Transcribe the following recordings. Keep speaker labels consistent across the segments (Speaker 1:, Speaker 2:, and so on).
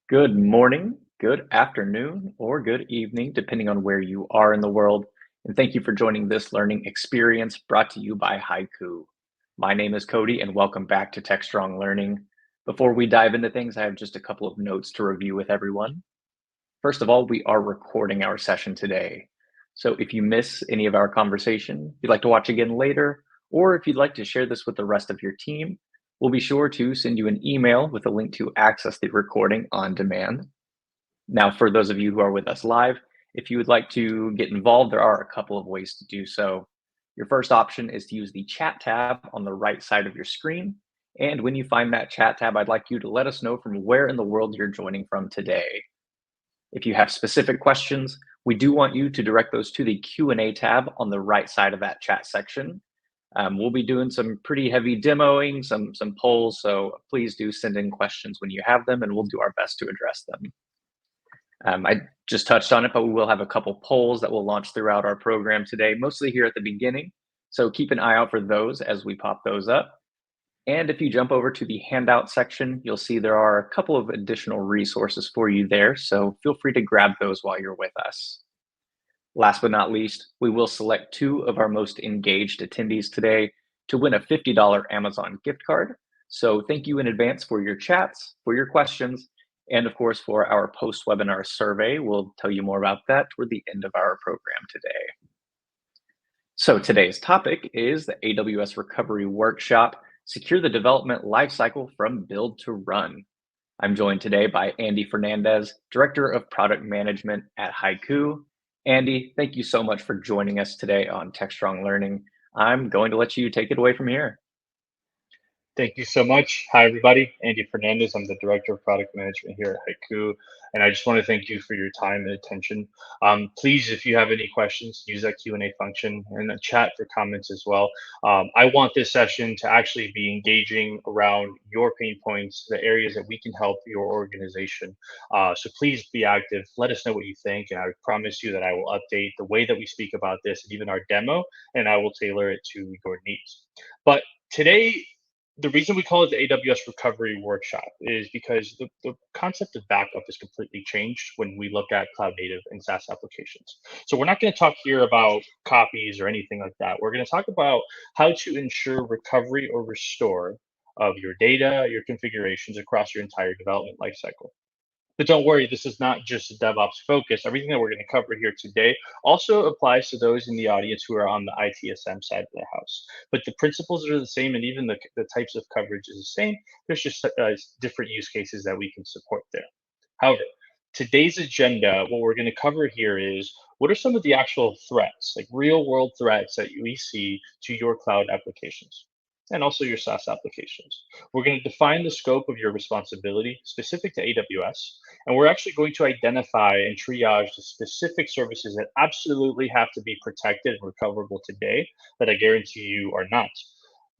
Speaker 1: Good morning, good afternoon, or good evening, depending on where you are in the world. And thank you for joining this learning experience brought to you by Haiku. My name is Cody, and welcome back to Techstrong Learning. Before we dive into things, I have just a couple of notes to review with everyone. First of all, we are recording our session today. So if you miss any of our conversation, if you'd like to watch again later, or if you'd like to share this with the rest of your team, we'll be sure to send you an email with a link to access the recording on demand. Now, for those of you who are with us live, if you would like to get involved, there are a couple of ways to do so. Your first option is to use the chat tab on the right side of your screen. And when you find that chat tab, I'd like you to let us know from where in the world you're joining from today. If you have specific questions, we do want you to direct those to the Q&A tab on the right side of that chat section. We'll be doing some pretty heavy demoing, some polls, so please do send in questions when you have them, and we'll do our best to address them. I just touched on it, but we will have a couple polls that will launch throughout our program today, mostly here at the beginning. So keep an eye out for those as we pop those up. And if you jump over to the handout section, you'll see there are a couple of additional resources for you there. So feel free to grab those while you're with us. Last but not least, we will select two of our most engaged attendees today to win a $50 Amazon gift card. So thank you in advance for your chats, for your questions, and of course for our post-webinar survey. We'll tell you more about that toward the end of our program today. So today's topic is the AWS Recovery Workshop, Secure the Development Lifecycle from Build to Run. I'm joined today by Andy Fernandez, Director of Product Management at Haiku. Andy, thank you so much for joining us today on Techstrong Learning. I'm going to let you take it away from here.
Speaker 2: Thank you so much. Hi, everybody. Andy Fernandez. I'm the Director of Product Management here at Haiku. And I just want to thank you for your time and attention. Please, if you have any questions, use that Q&A function and the chat for comments as well. I want this session to actually be engaging around your pain points, the areas that we can help your organization. So please be active. Let us know what you think. And I promise you that I will update the way that we speak about this and even our demo, and I will tailor it to your needs. But today, the reason we call it the AWS Recovery Workshop is because the concept of backup is completely changed when we look at cloud native and SaaS applications. So we're not going to talk here about copies or anything like that. We're going to talk about how to ensure recovery or restore of your data, your configurations across your entire development lifecycle. But don't worry, this is not just a DevOps focus. Everything that we're going to cover here today also applies to those in the audience who are on the ITSM side of the house. But the principles are the same, and even the types of coverage is the same. There's just different use cases that we can support there. However, today's agenda, what we're going to cover here is what are some of the actual threats, like real world threats that we see to your cloud applications and also your SaaS applications. We're going to define the scope of your responsibility specific to AWS, and we're actually going to identify and triage the specific services that absolutely have to be protected and recoverable today that I guarantee you are not.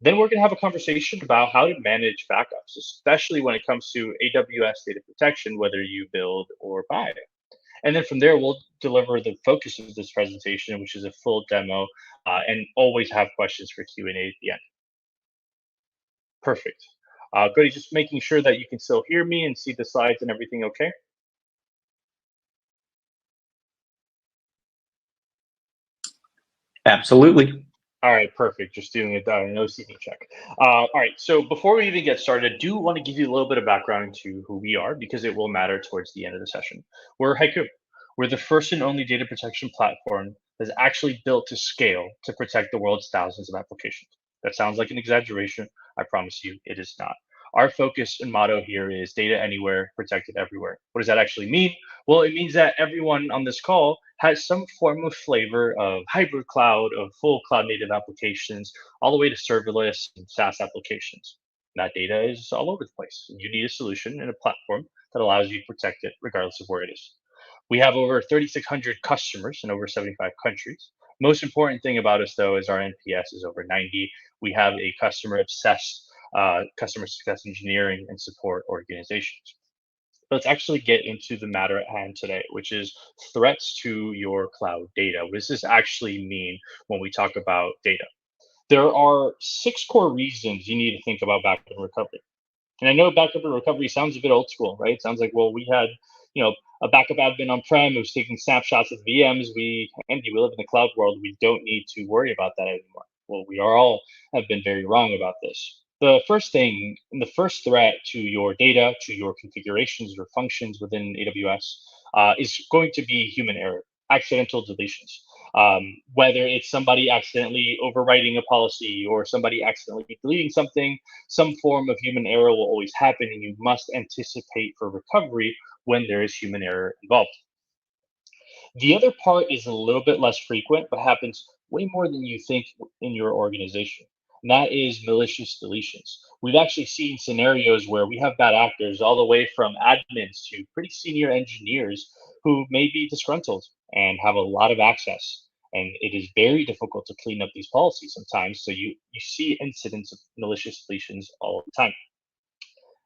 Speaker 2: Then we're going to have a conversation about how to manage backups, especially when it comes to AWS data protection, whether you build or buy. And then from there, we'll deliver the focus of this presentation, which is a full demo, and always have questions for Q&A at the end. Perfect. Good. Just making sure that you can still hear me and see the slides and everything okay?
Speaker 1: Absolutely.
Speaker 2: All right, perfect. Just doing an OCD check. All right, so before we even get started, I do want to give you a little bit of background into who we are because it will matter towards the end of the session. We're Haiku. We're the first and only data protection platform that's actually built to scale to protect the world's thousands of applications. That sounds like an exaggeration. I promise you, it is not. Our focus and motto here is data anywhere, protected everywhere. What does that actually mean? Well, it means that everyone on this call has some form of flavor of hybrid cloud, of full cloud native applications, all the way to serverless and SaaS applications. That data is all over the place. You need a solution and a platform that allows you to protect it regardless of where it is. We have over 3,600 customers in over 75 countries. Most important thing about us, though, is our NPS is over 90. We have a customer obsessed customer success engineering and support organizations. Let's actually get into the matter at hand today, which is threats to your cloud data. What does this actually mean when we talk about data? There are 6 core reasons you need to think about backup and recovery. And I know backup and recovery sounds a bit old school, right? It sounds like, well, we had, you know, a backup admin on-prem who was taking snapshots of VMs. Andy, we live in the cloud world. We don't need to worry about that anymore. Well, we are all have been very wrong about this. The first thing, and the first threat to your data, to your configurations or functions within AWS, is going to be human error, accidental deletions. Whether it's somebody accidentally overwriting a policy or somebody accidentally deleting something, some form of human error will always happen, and you must anticipate for recovery when there is human error involved. The other part is a little bit less frequent, but happens way more than you think in your organization. And that is malicious deletions. We've actually seen scenarios where we have bad actors, all the way from admins to pretty senior engineers who may be disgruntled and have a lot of access. And it is very difficult to clean up these policies sometimes. So you see incidents of malicious deletions all the time.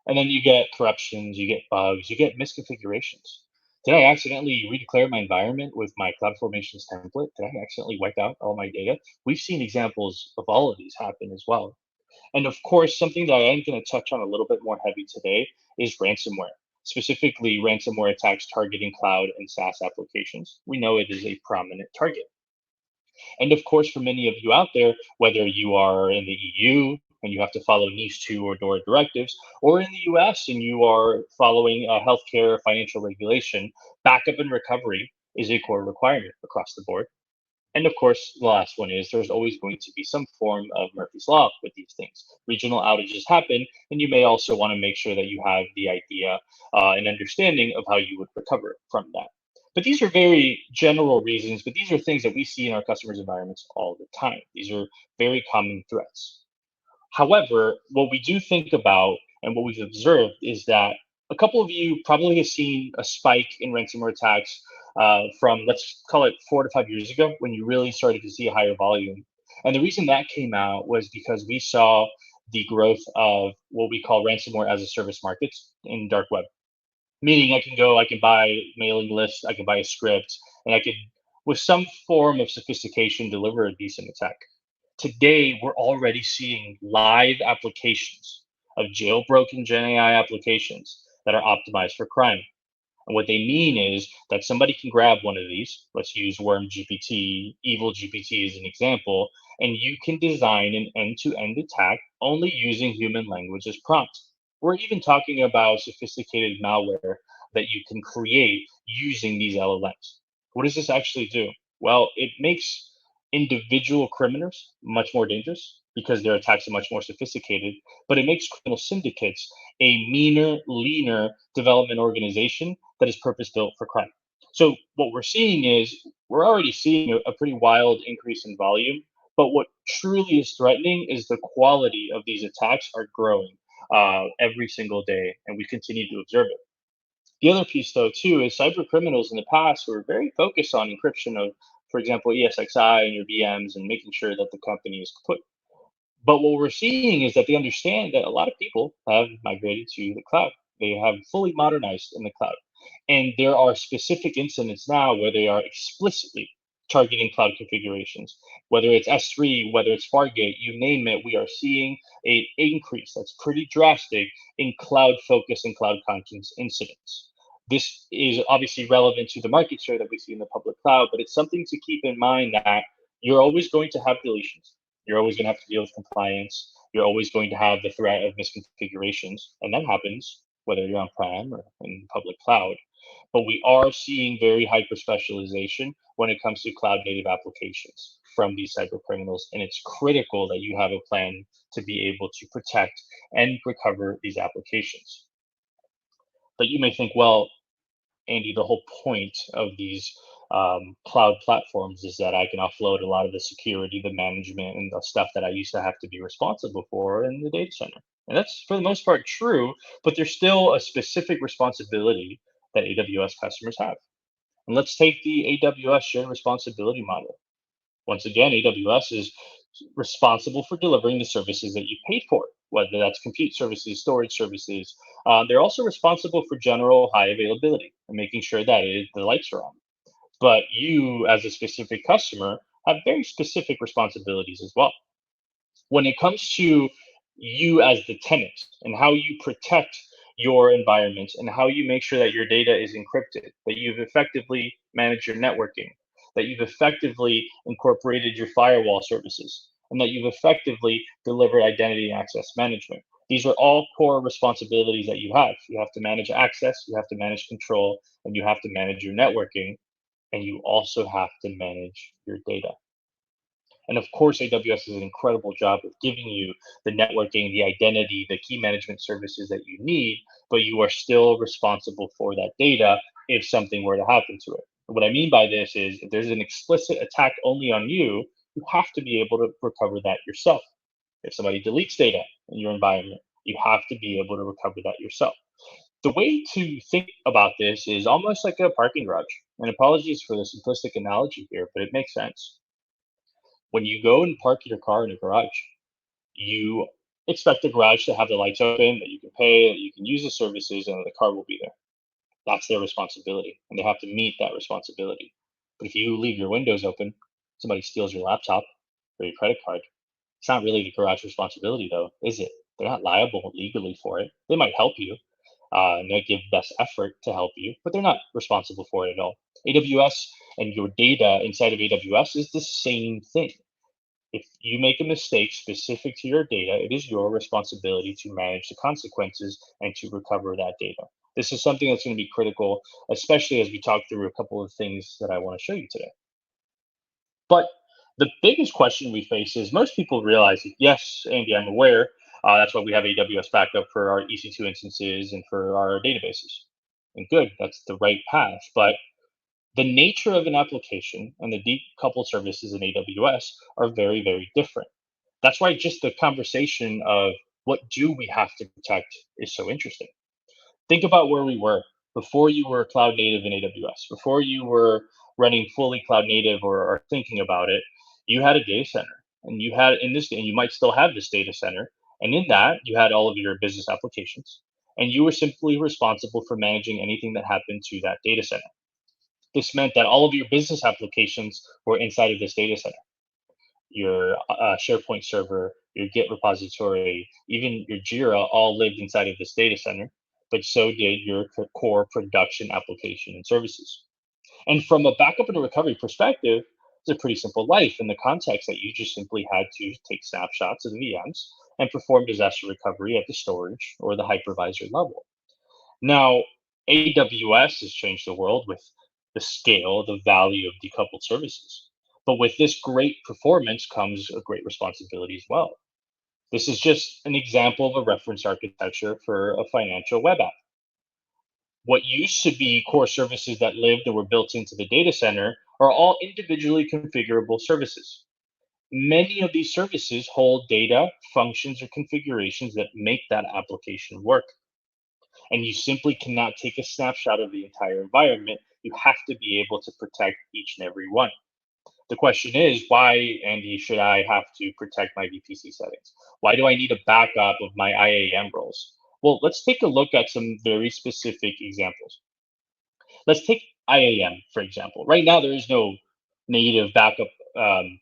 Speaker 2: And then you get corruptions, you get bugs, you get misconfigurations. Did I accidentally redeclare my environment with my CloudFormations template? Did I accidentally wipe out all my data? We've seen examples of all of these happen as well. And of course, something that I am going to touch on a little bit more heavy today is ransomware, specifically ransomware attacks targeting cloud and SaaS applications. We know it is a prominent target. And of course, for many of you out there, whether you are in the EU and you have to follow NIS2 or DORA directives, or in the US and you are following a healthcare financial regulation, backup and recovery is a core requirement across the board. And of course, the last one is there's always going to be some form of Murphy's Law with these things. Regional outages happen, and you may also want to make sure that you have the idea and understanding of how you would recover from that. But these are very general reasons, but these are things that we see in our customers' environments all the time. These are very common threats. However, what we do think about and what we've observed is that a couple of you probably have seen a spike in ransomware attacks from, let's call it 4 to 5 years ago, when you really started to see a higher volume. And the reason that came out was because we saw the growth of what we call ransomware as a service markets in dark web. Meaning I can go, I can buy mailing lists, I can buy a script, and I could, with some form of sophistication, deliver a decent attack. Today, we're already seeing live applications of jailbroken Gen AI applications that are optimized for crime. And what they mean is that somebody can grab one of these, let's use Worm GPT, Evil GPT as an example, and you can design an end to end attack only using human language as prompt. We're even talking about sophisticated malware that you can create using these LLMs. What does this actually do? Well, it makes individual criminals much more dangerous because their attacks are much more sophisticated, but it makes criminal syndicates a meaner, leaner development organization that is purpose built for crime. So what we're seeing is we're already seeing a pretty wild increase in volume, but what truly is threatening is the quality of these attacks are growing every single day, and we continue to observe it. The other piece, though, too, is cyber criminals in the past were very focused on encryption of, for example, ESXi and your VMs and making sure that the company is put. But what we're seeing is that they understand that a lot of people have migrated to the cloud. They have fully modernized in the cloud. And there are specific incidents now where they are explicitly targeting cloud configurations. Whether it's S3, whether it's Fargate, you name it, we are seeing an increase that's pretty drastic in cloud focus and cloud conscience incidents. This is obviously relevant to the market share that we see in the public cloud, but it's something to keep in mind that you're always going to have deletions. You're always going to have to deal with compliance. You're always going to have the threat of misconfigurations, and that happens whether you're on-prem or in public cloud. But we are seeing very hyper specialization when it comes to cloud native applications from these cyber criminals, and it's critical that you have a plan to be able to protect and recover these applications. But you may think, well, Andy, the whole point of these cloud platforms is that I can offload a lot of the security, the management, and the stuff that I used to have to be responsible for in the data center. And that's for the most part true, but there's still a specific responsibility that AWS customers have. And let's take the AWS shared responsibility model. Once again, AWS is responsible for delivering the services that you paid for, whether that's compute services, storage services. They're also responsible for general high availability and making sure that the lights are on. But you, as a specific customer, have very specific responsibilities as well. When it comes to you as the tenant and how you protect your environment and how you make sure that your data is encrypted, that you've effectively managed your networking, that you've effectively incorporated your firewall services, and that you've effectively delivered identity and access management. These are all core responsibilities that you have. You have to manage access, you have to manage control, and you have to manage your networking, and you also have to manage your data. And of course, AWS does an incredible job of giving you the networking, the identity, the key management services that you need, but you are still responsible for that data if something were to happen to it. What I mean by this is if there's an explicit attack only on you, you have to be able to recover that yourself. If somebody deletes data in your environment, you have to be able to recover that yourself. The way to think about this is almost like a parking garage. And apologies for the simplistic analogy here, but it makes sense. When you go and park your car in a garage, you expect the garage to have the lights open, that you can pay, that you can use the services, and the car will be there. That's their responsibility, and they have to meet that responsibility. But if you leave your windows open, somebody steals your laptop or your credit card, it's not really the garage responsibility, though, is it? They're not liable legally for it. They might help you, and they give best effort to help you, but they're not responsible for it at all. AWS and your data inside of AWS is the same thing. If you make a mistake specific to your data, it is your responsibility to manage the consequences and to recover that data. This is something that's going to be critical, especially as we talk through a couple of things that I want to show you today. But the biggest question we face is most people realize that, yes, Andy, I'm aware. That's why we have AWS backup for our EC2 instances and for our databases. And good, that's the right path. But the nature of an application and the deep coupled services in AWS are very, very different. That's why just the conversation of what do we have to protect is so interesting. Think about where we were before you were cloud native in AWS, before you were running fully cloud native or thinking about it, you had a data center and you had in this, and you might still have this data center. And in that, you had all of your business applications and you were simply responsible for managing anything that happened to that data center. This meant that all of your business applications were inside of this data center. Your SharePoint server, your Git repository, even your Jira all lived inside of this data center, but so did your core production application and services. And from a backup and a recovery perspective, it's a pretty simple life in the context that you just simply had to take snapshots of the VMs and perform disaster recovery at the storage or the hypervisor level. Now, AWS has changed the world with the scale, the value of decoupled services. But with this great performance comes a great responsibility as well. This is just an example of a reference architecture for a financial web app. What used to be core services that lived and were built into the data center are all individually configurable services. Many of these services hold data, functions, or configurations that make that application work, and you simply cannot take a snapshot of the entire environment. You have to be able to protect each and every one. The question is, why, Andy, should I have to protect my VPC settings? Why do I need a backup of my IAM roles? Well, let's take a look at some very specific examples. Let's take IAM, for example. Right now, there is no native backup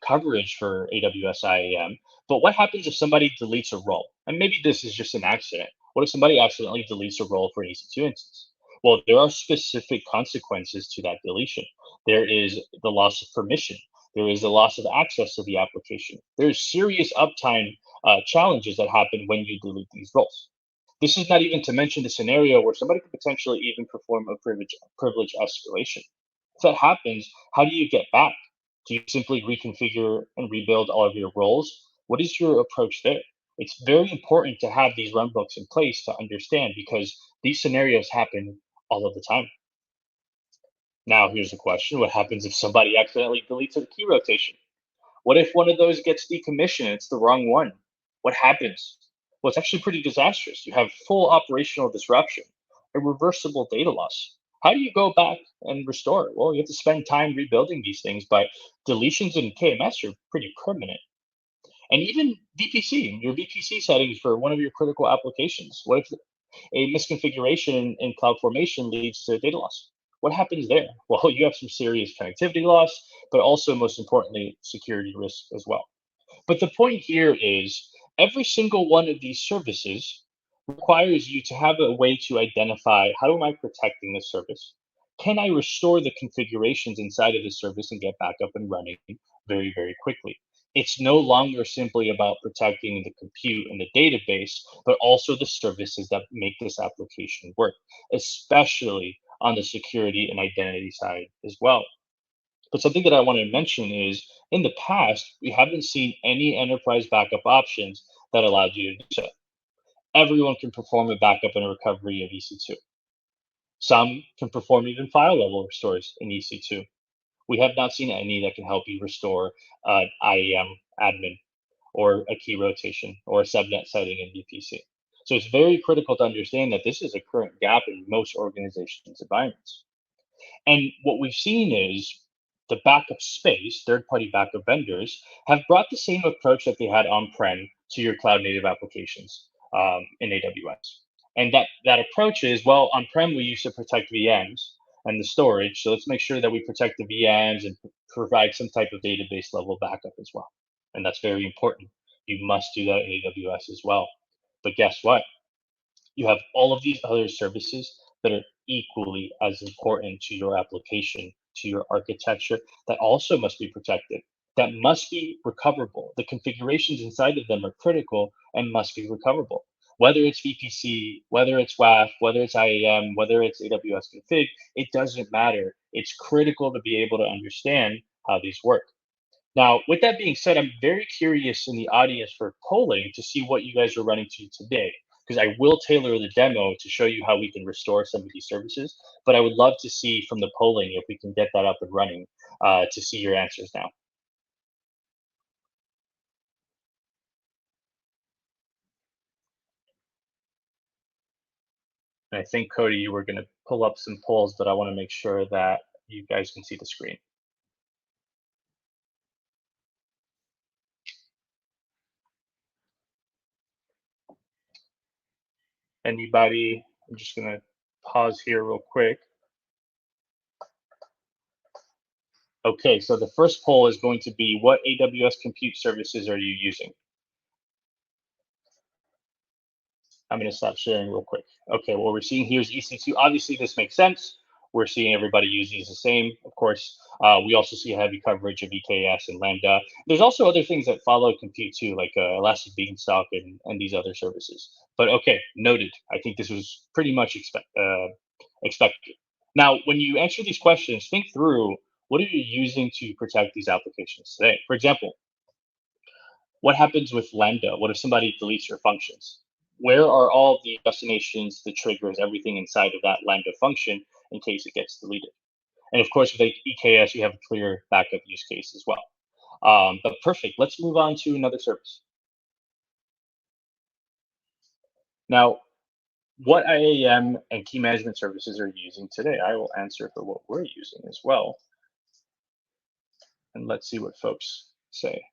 Speaker 2: coverage for AWS IAM. But what happens if somebody deletes a role? And maybe this is just an accident. What if somebody accidentally deletes a role for an EC2 instance? Well, there are specific consequences to that deletion. There is the loss of permission. There is the loss of access to the application. There's serious uptime challenges that happen when you delete these roles. This is not even to mention the scenario where somebody could potentially even perform a privilege escalation. If that happens, how do you get back? Do you simply reconfigure and rebuild all of your roles? What is your approach there? It's very important to have these runbooks in place to understand because these scenarios happen all of the time. Now, here's the question: what happens if somebody accidentally deletes a key rotation? What if one of those gets decommissioned and it's the wrong one? What happens? Well, it's actually pretty disastrous. You have full operational disruption, irreversible data loss. How do you go back and restore it? Well, you have to spend time rebuilding these things, but deletions in KMS are pretty permanent. And even VPC, your VPC settings for one of your critical applications. What if a misconfiguration in CloudFormation leads to data loss? What happens there? Well, you have some serious connectivity loss, but also, most importantly, security risk as well. But the point here is Every single one of these services requires you to have a way to identify, how am I protecting this service? Can I restore the configurations inside of the service and get back up and running very, very quickly? It's no longer simply about protecting the compute and the database, but also the services that make this application work, especially on the security and identity side as well. But something that I want to mention is, in the past, we haven't seen any enterprise backup options that allowed you to do so. Everyone can perform a backup and a recovery of EC2. Some can perform even file level restores in EC2. We have not seen any that can help you restore an IAM admin or a key rotation or a subnet setting in VPC. So it's very critical to understand that this is a current gap in most organizations' environments. And what we've seen is the backup space, third party backup vendors, have brought the same approach that they had on prem to your cloud native applications in AWS. And that approach is, well, on prem, we used to protect VMs and the storage. So let's make sure that we protect the VMs and provide some type of database level backup as well. And that's very important. You must do that in AWS as well. But guess what? You have all of these other services that are equally as important to your application, to your architecture, that also must be protected, that must be recoverable. The configurations inside of them are critical and must be recoverable. Whether it's VPC, whether it's WAF, whether it's IAM, whether it's AWS config, it doesn't matter. It's critical to be able to understand how these work. Now, with that being said, I'm very curious in the audience for polling to see what you guys are running to today, because I will tailor the demo to show you how we can restore some of these services. But I would love to see from the polling if we can get that up and running to see your answers now. And I think, Cody, you were going to pull up some polls, but I want to make sure that you guys can see the screen. Anybody? I'm just going to pause here real quick. Okay, so the first poll is going to be, what AWS compute services are you using? I'm going to stop sharing real quick. Okay, what we're seeing here is EC2. Obviously, this makes sense. We're seeing everybody use these the same, of course. We also see heavy coverage of EKS and Lambda. There's also other things that follow compute too, like Elastic Beanstalk and these other services. But okay, noted. I think this was pretty much expected. Now, when you answer these questions, think through, what are you using to protect these applications today? For example, what happens with Lambda? What if somebody deletes your functions? Where are all the destinations, the triggers, everything inside of that Lambda function in case it gets deleted? And of course, with EKS, you have a clear backup use case as well. But perfect. Let's move on to another service. Now, what IAM and key management services are you using today? I will answer for what we're using as well. And let's see what folks say.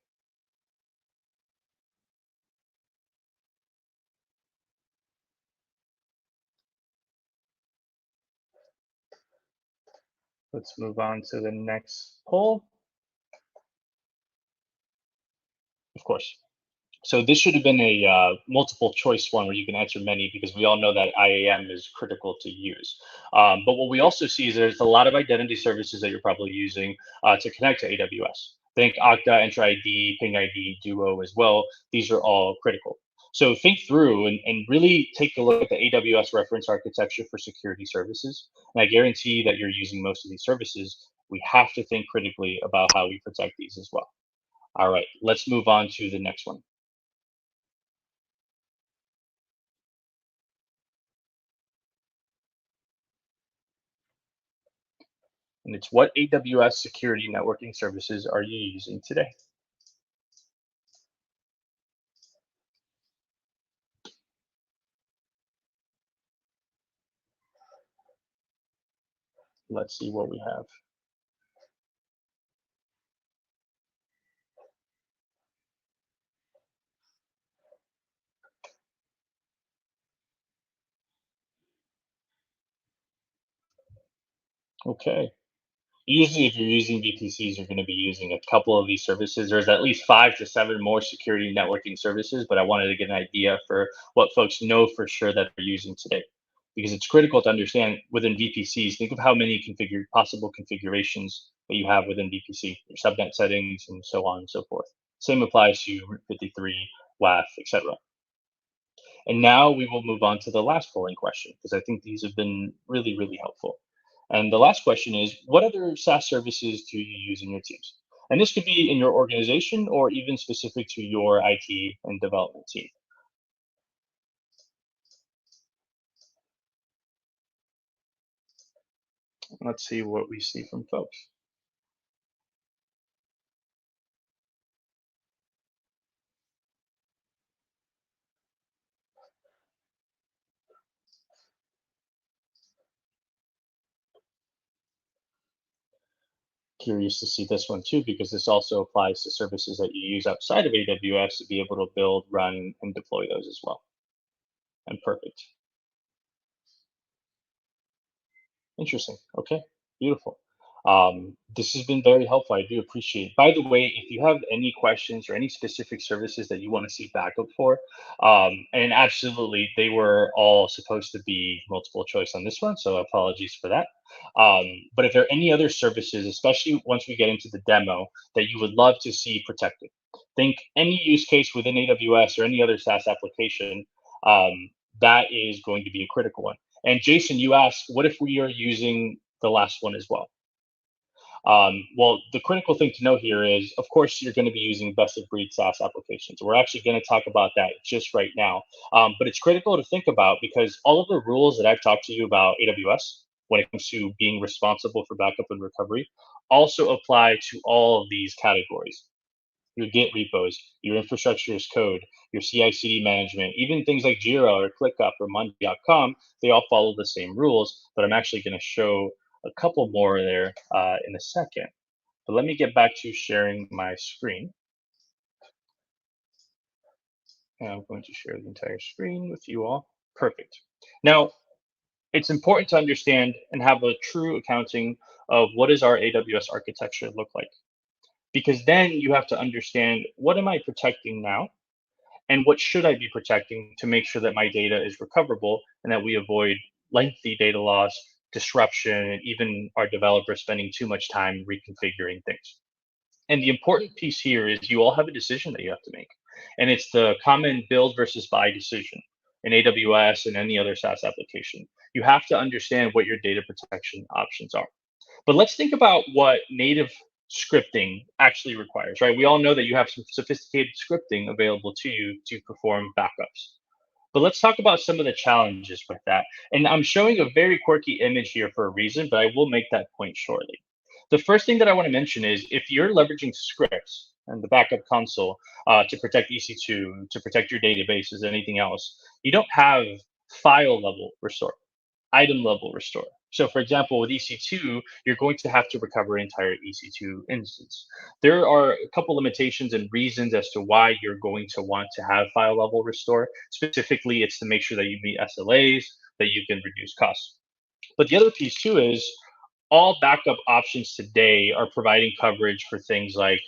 Speaker 2: Let's move on to the next poll. Of course. So this should have been a multiple choice one where you can answer many, because we all know that IAM is critical to use. But what we also see is there's a lot of identity services that you're probably using to connect to AWS. Think Okta, Entra ID, Ping ID, Duo as well. These are all critical. So think through and really take a look at the AWS reference architecture for security services. And I guarantee that you're using most of these services. We have to think critically about how we protect these as well. All right, let's move on to the next one. And it's, what AWS security networking services are you using today? Let's see what we have. Okay. Usually, if you're using VPCs, you're going to be using a couple of these services. There's at least 5 to 7 more security networking services, but I wanted to get an idea for what folks know for sure that they're using today. Because it's critical to understand within VPCs, think of how many possible configurations that you have within VPC, your subnet settings, and so on and so forth. Same applies to Route 53, WAF, etc. And now we will move on to the last polling question, because I think these have been really, really helpful. And the last question is, what other SaaS services do you use in your teams? And this could be in your organization or even specific to your IT and development team. Let's see what we see from folks. Curious to see this one too, because this also applies to services that you use outside of AWS to be able to build, run, and deploy those as well. And perfect. Interesting. Okay. Beautiful. This has been very helpful. I do appreciate it. By the way, if you have any questions or any specific services that you want to see backup for, and absolutely, they were all supposed to be multiple choice on this one, so apologies for that. But if there are any other services, especially once we get into the demo, that you would love to see protected, think any use case within AWS or any other SaaS application, that is going to be a critical one. And Jason, you asked, what if we are using the last one as well? Well, the critical thing to know here is, of course, you're going to be using best of breed SaaS applications. We're actually going to talk about that just right now. But it's critical to think about because all of the rules that I've talked to you about AWS when it comes to being responsible for backup and recovery also apply to all of these categories. Your Git repos, your infrastructure as code, your CI/CD management, even things like Jira or ClickUp or Monday.com, they all follow the same rules. But I'm actually going to show a couple more there in a second. But let me get back to sharing my screen. And I'm going to share the entire screen with you all. Perfect. Now, it's important to understand and have a true accounting of what does our AWS architecture look like. Because then you have to understand what am I protecting now and what should I be protecting to make sure that my data is recoverable and that we avoid lengthy data loss, disruption, and even our developers spending too much time reconfiguring things. And the important piece here is you all have a decision that you have to make. And it's the common build versus buy decision in AWS and any other SaaS application. You have to understand what your data protection options are. But let's think about what native scripting actually requires, right? We all know that you have some sophisticated scripting available to you to perform backups. But let's talk about some of the challenges with that. And I'm showing a very quirky image here for a reason, but I will make that point shortly. The first thing that I want to mention is if you're leveraging scripts and the backup console to protect EC2, to protect your databases, anything else, you don't have file level restore, item level restore. So for example, with EC2, you're going to have to recover an entire EC2 instance. There are a couple limitations and reasons as to why you're going to want to have file level restore. Specifically, it's to make sure that you meet SLAs, that you can reduce costs. But the other piece too is all backup options today are providing coverage for things like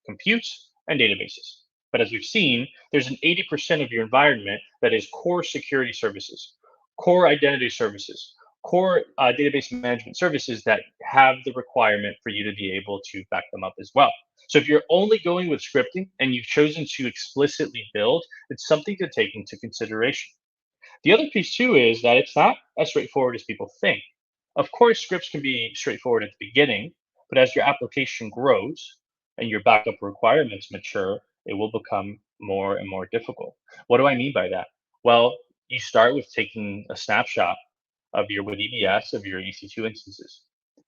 Speaker 2: compute and databases. But as we've seen, there's an 80% of your environment that is core security services, core identity services, core database management services that have the requirement for you to be able to back them up as well. So if you're only going with scripting and you've chosen to explicitly build, it's something to take into consideration. The other piece too is that it's not as straightforward as people think. Of course, scripts can be straightforward at the beginning, but as your application grows and your backup requirements mature, it will become more and more difficult. What do I mean by that? Well, you start with taking a snapshot of your with EBS of your EC2 instances.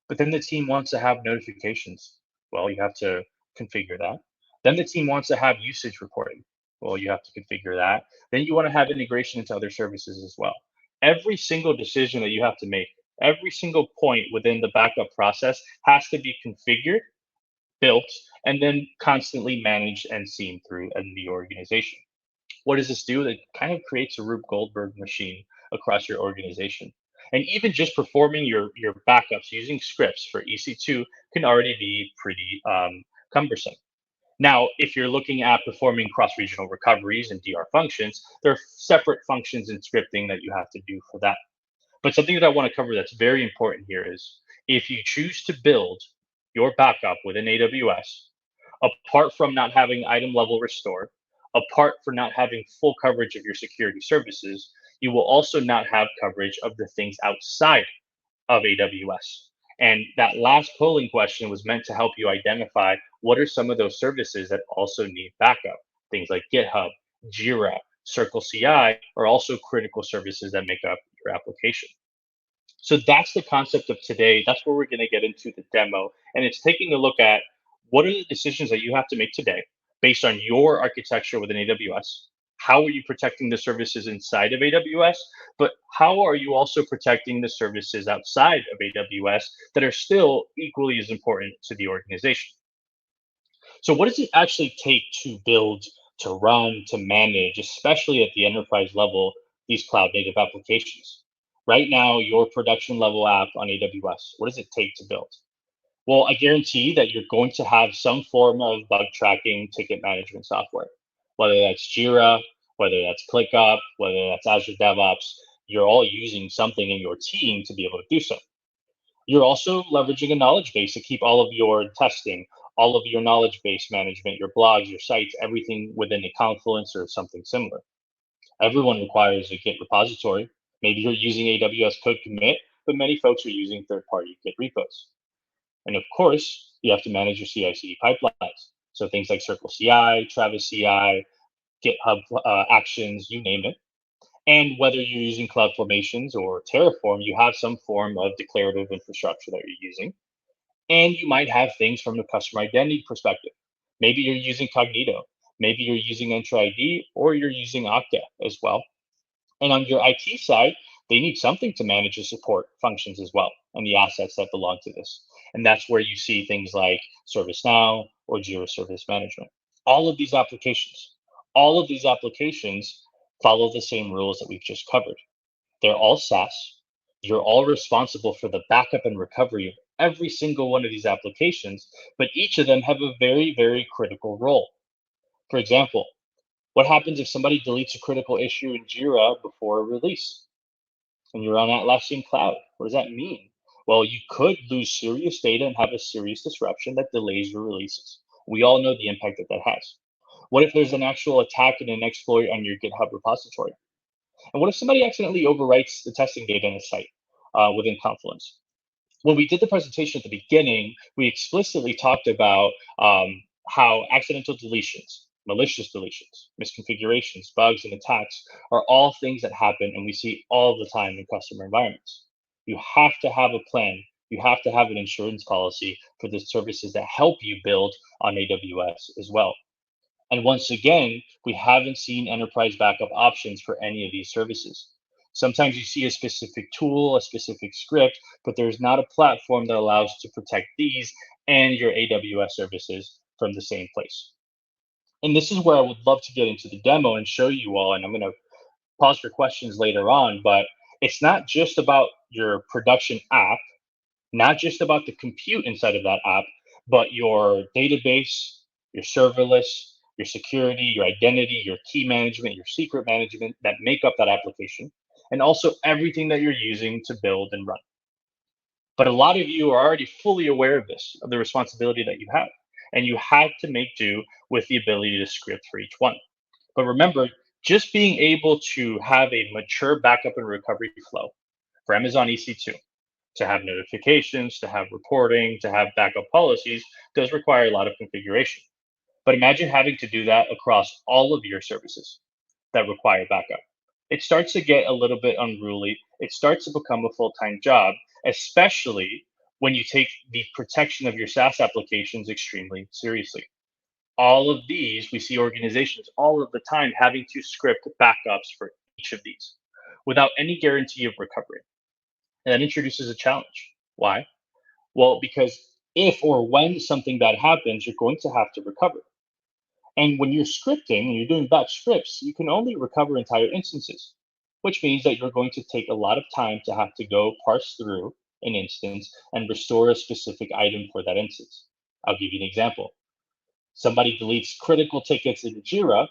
Speaker 2: But then the team wants to have notifications. Well, you have to configure that. Then the team wants to have usage reporting. Well, you have to configure that. Then you want to have integration into other services as well. Every single decision that you have to make, every single point within the backup process has to be configured, built, and then constantly managed and seen through in the organization. What does this do? It kind of creates a Rube Goldberg machine across your organization. And even just performing your backups using scripts for EC2 can already be pretty cumbersome. Now, if you're looking at performing cross-regional recoveries and DR functions, there are separate functions in scripting that you have to do for that. But something that I want to cover that's very important here is if you choose to build your backup within AWS, apart from not having item level restore, apart from not having full coverage of your security services, you will also not have coverage of the things outside of AWS. And that last polling question was meant to help you identify what are some of those services that also need backup. Things like GitHub, Jira, Circle CI are also critical services that make up your application. So that's the concept of today. That's where we're going to get into the demo. And it's taking a look at what are the decisions that you have to make today based on your architecture within AWS. How are you protecting the services inside of AWS? But how are you also protecting the services outside of AWS that are still equally as important to the organization? So, what does it actually take to build, to run, to manage, especially at the enterprise level, these cloud native applications? Right now, your production level app on AWS, what does it take to build? Well, I guarantee that you're going to have some form of bug tracking ticket management software, whether that's Jira, whether that's ClickUp, whether that's Azure DevOps. You're all using something in your team to be able to do so. You're also leveraging a knowledge base to keep all of your testing, all of your knowledge base management, your blogs, your sites, everything within a Confluence or something similar. Everyone requires a Git repository. Maybe you're using AWS Code Commit, but many folks are using third-party Git repos. And of course, you have to manage your CI/CD pipelines. So things like Circle CI, Travis CI, GitHub Actions, you name it. And whether you're using CloudFormations or Terraform, you have some form of declarative infrastructure that you're using. And you might have things from the customer identity perspective. Maybe you're using Cognito, maybe you're using Entra ID, or you're using Okta as well. And on your IT side, they need something to manage the support functions as well and the assets that belong to this. And that's where you see things like ServiceNow or Jira Service Management. All of these applications, all of these applications follow the same rules that we've just covered. They're all SaaS. You're all responsible for the backup and recovery of every single one of these applications, but each of them have a very, very critical role. For example, what happens if somebody deletes a critical issue in Jira before a release and you're on Atlassian Cloud? What does that mean? Well, you could lose serious data and have a serious disruption that delays your releases. We all know the impact that that has. What if there's an actual attack and an exploit on your GitHub repository? And what if somebody accidentally overwrites the testing data in a site within Confluence? When we did the presentation at the beginning, we explicitly talked about how accidental deletions, malicious deletions, misconfigurations, bugs, and attacks are all things that happen and we see all the time in customer environments. You have to have a plan. You have to have an insurance policy for the services that help you build on AWS as well. And once again, we haven't seen enterprise backup options for any of these services. Sometimes you see a specific tool, a specific script, but there's not a platform that allows to protect these and your AWS services from the same place. And this is where I would love to get into the demo and show you all, and I'm going to pause for questions later on, but it's not just about your production app, not just about the compute inside of that app, but your database, your serverless, your security, your identity, your key management, your secret management that make up that application, and also everything that you're using to build and run. But a lot of you are already fully aware of this, of the responsibility that you have, and you have to make do with the ability to script for each one. But remember, just being able to have a mature backup and recovery flow for Amazon EC2, to have notifications, to have reporting, to have backup policies does require a lot of configuration. But imagine having to do that across all of your services that require backup. It starts to get a little bit unruly. It starts to become a full time job, especially when you take the protection of your SaaS applications extremely seriously. All of these, we see organizations all of the time having to script backups for each of these without any guarantee of recovery. And that introduces a challenge. Why? Well, because if or when something bad happens, you're going to have to recover. And when you're scripting and you're doing batch scripts, you can only recover entire instances. which means that you're going to take a lot of time to have to go parse through an instance and restore a specific item for that instance. I'll give you an example. Somebody deletes critical tickets in Jira,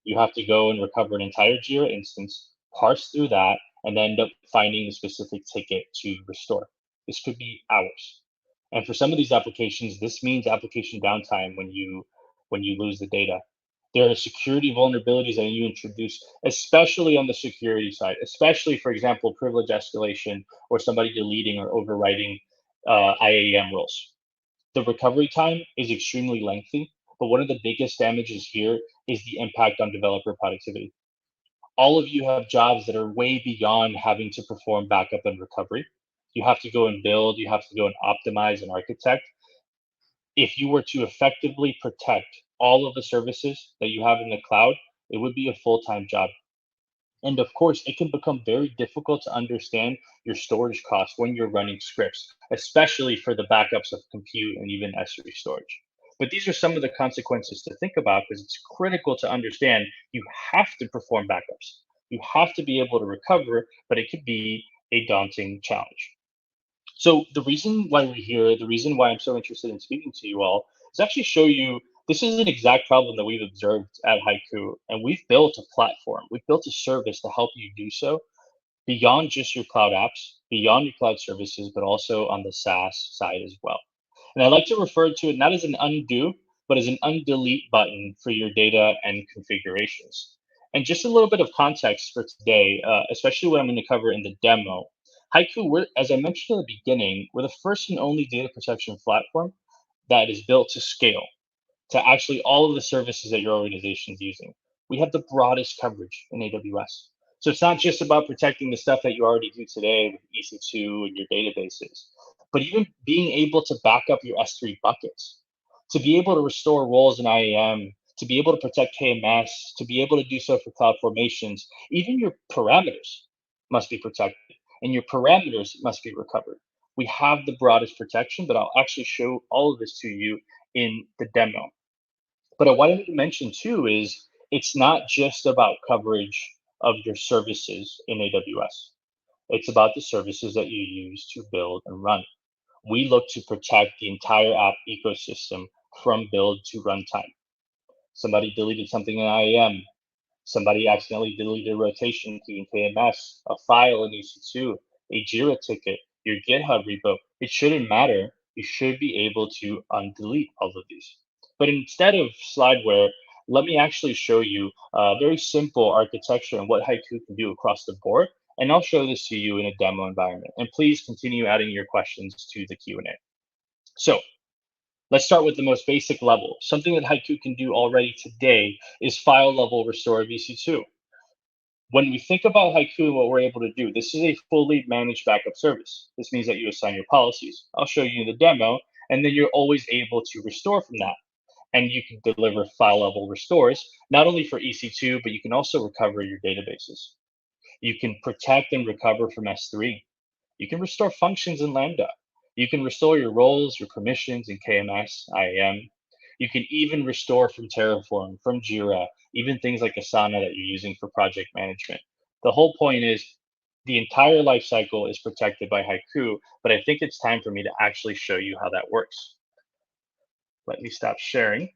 Speaker 2: you have to go and recover an entire Jira instance, parse through that, and then end up finding the specific ticket to restore. This could be hours. And for some of these applications, this means application downtime when you lose the data. There are security vulnerabilities that you introduce, especially on the security side, especially, for example, privilege escalation or somebody deleting or overwriting IAM rules. The recovery time is extremely lengthy, but one of the biggest damages here is the impact on developer productivity. All of you have jobs that are way beyond having to perform backup and recovery. You have to go and build, you have to go and optimize and architect. If you were to effectively protect all of the services that you have in the cloud, it would be a full-time job. And of course, it can become very difficult to understand your storage costs when you're running scripts, especially for the backups of compute and even S3 storage. But these are some of the consequences to think about because it's critical to understand you have to perform backups. You have to be able to recover, but it could be a daunting challenge. So the reason why we're here, the reason why I'm so interested in speaking to you all is actually show you this is an exact problem that we've observed at Haiku, and we've built a platform, we've built a service to help you do so beyond just your cloud apps, beyond your cloud services, but also on the SaaS side as well. And I like to refer to it not as an undo, but as an undelete button for your data and configurations. And just a little bit of context for today, especially what I'm going to cover in the demo. Haiku, as I mentioned at the beginning, we're the first and only data protection platform that is built to scale to actually all of the services that your organization is using. We have the broadest coverage in AWS. So it's not just about protecting the stuff that you already do today with EC2 and your databases, but even being able to back up your S3 buckets, to be able to restore roles in IAM, to be able to protect KMS, to be able to do so for cloud formations, even your parameters must be protected and your parameters must be recovered. We have the broadest protection, but I'll actually show all of this to you in the demo. But what I wanted to mention too is it's not just about coverage of your services in AWS. It's about the services that you use to build and run. We look to protect the entire app ecosystem from build to runtime. Somebody deleted something in IAM. Somebody accidentally deleted a rotation key in KMS, a file in EC2, a Jira ticket, your GitHub repo. It shouldn't matter. You should be able to undelete all of these. But instead of slideware, let me actually show you a very simple architecture and what Haiku can do across the board. And I'll show this to you in a demo environment. And please continue adding your questions to the Q&A. So let's start with the most basic level. Something that Haiku can do already today is file level restore of EC2. When we think about Haiku and what we're able to do, this is a fully managed backup service. This means that you assign your policies. I'll show you the demo, and then you're always able to restore from that. And you can deliver file level restores, not only for EC2, but you can also recover your databases. You can protect and recover from S3. You can restore functions in Lambda. You can restore your roles, your permissions in KMS, IAM. You can even restore from Terraform, from Jira, even things like Asana that you're using for project management. The whole point is the entire lifecycle is protected by Haiku, but I think it's time for me to actually show you how that works. Let me stop sharing.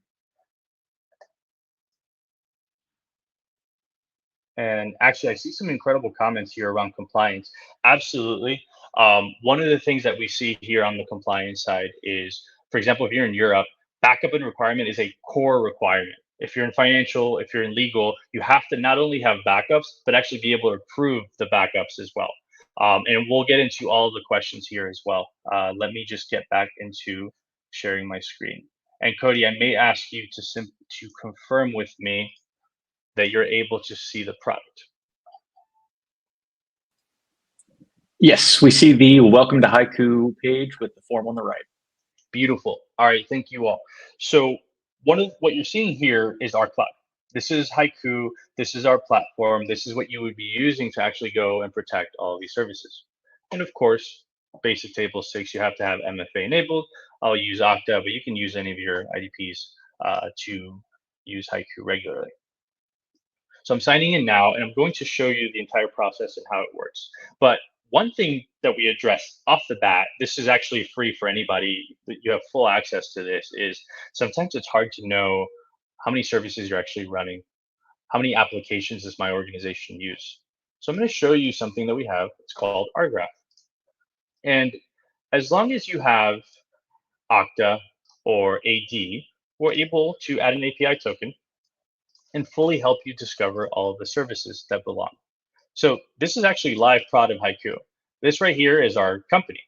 Speaker 2: And actually, I see some incredible comments here around compliance. Absolutely. One of the things that we see here on the compliance side is, for example, if you're in Europe, backup and requirement is a core requirement. If you're in financial, if you're in legal, you have to not only have backups, but actually be able to prove the backups as well. And we'll get into all of the questions here as well. Let me just get back into sharing my screen. And Cody, I may ask you to confirm with me that you're able to see the product.
Speaker 1: Yes, we see the welcome to Haiku page with the form on the right.
Speaker 2: Beautiful. All right, thank you all. So one of what you're seeing here is our cloud. This is Haiku. This is our platform. This is what you would be using to actually go and protect all of these services. And of course, basic table stakes, you have to have MFA enabled. I'll use Okta, but you can use any of your IDPs to use Haiku regularly. So I'm signing in now, and I'm going to show you the entire process and how it works. But one thing that we address off the bat, this is actually free for anybody, that you have full access to this, is sometimes it's hard to know how many services you're actually running. How many applications does my organization use? So I'm going to show you something that we have. It's called rgraph. And as long as you have Okta or AD, we're able to add an API token and fully help you discover all of the services that belong. So this is actually live prod of Haiku. This right here is our company.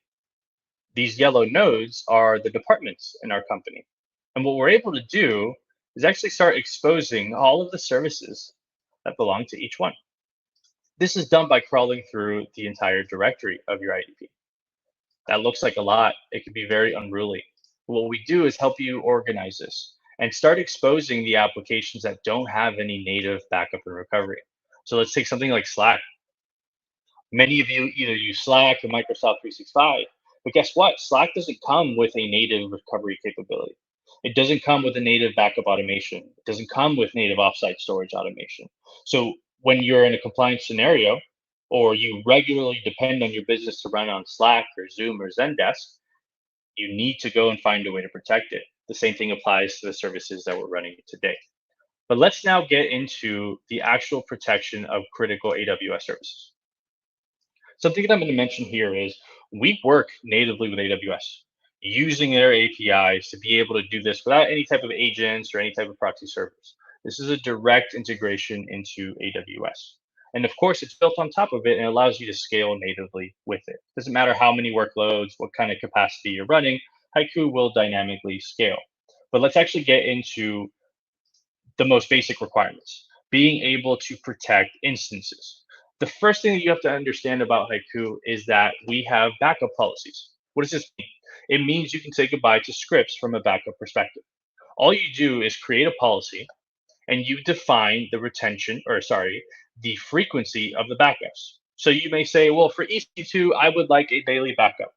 Speaker 2: These yellow nodes are the departments in our company. And what we're able to do is actually start exposing all of the services that belong to each one. This is done by crawling through the entire directory of your IDP. That looks like a lot. It can be very unruly. What we do is help you organize this and start exposing the applications that don't have any native backup and recovery. So let's take something like Slack. Many of you either use Slack or Microsoft 365, but guess what? Slack doesn't come with a native recovery capability. It doesn't come with a native backup automation. It doesn't come with native offsite storage automation. So when you're in a compliance scenario, or you regularly depend on your business to run on Slack or Zoom or Zendesk, you need to go and find a way to protect it. The same thing applies to the services that we're running today. But let's now get into the actual protection of critical AWS services. Something that I'm going to mention here is we work natively with AWS using their APIs to be able to do this without any type of agents or any type of proxy servers. This is a direct integration into AWS. And of course, it's built on top of it and allows you to scale natively with it. Doesn't matter how many workloads, what kind of capacity you're running, Haiku will dynamically scale. But let's actually get into the most basic requirements, being able to protect instances. The first thing that you have to understand about Haiku is that we have backup policies. What does this mean? It means you can say goodbye to scripts from a backup perspective. All you do is create a policy and you define the retention, or sorry, the frequency of the backups. So you may say, well, for EC2, I would like a daily backup.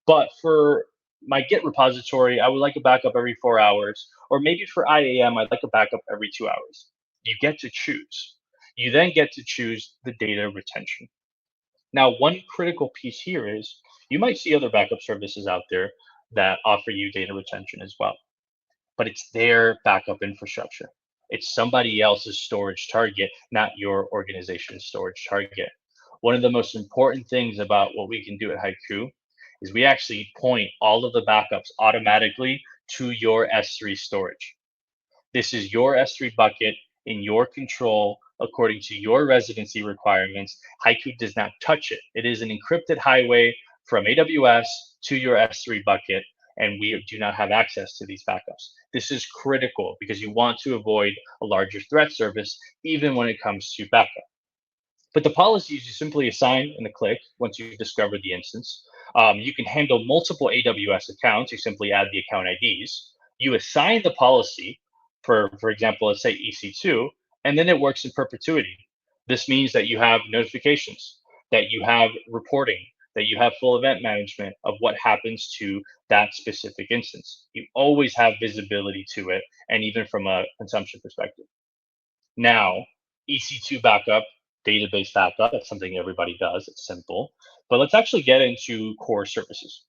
Speaker 2: But for my Git repository, I would like a backup every 4 hours. Or maybe for IAM, I'd like a backup every 2 hours. You get to choose. You then get to choose the data retention. Now, one critical piece here is you might see other backup services out there that offer you data retention as well, but it's their backup infrastructure. It's somebody else's storage target, not your organization's storage target. One of the most important things about what we can do at Haiku is we actually point all of the backups automatically to your S3 storage. This is your S3 bucket in your control according to your residency requirements. Haiku does not touch it. It is an encrypted highway from AWS to your S3 bucket, and we do not have access to these backups. This is critical because you want to avoid a larger threat surface, even when it comes to backup. But the policies you simply assign in a click once you discover the instance. You can handle multiple AWS accounts. You simply add the account IDs. You assign the policy for example, let's say EC2, and then it works in perpetuity. This means that you have notifications, that you have reporting, that you have full event management of what happens to that specific instance. You always have visibility to it, and even from a consumption perspective. Now, EC2 backup, database backup, that's something everybody does. It's simple. But let's actually get into core services.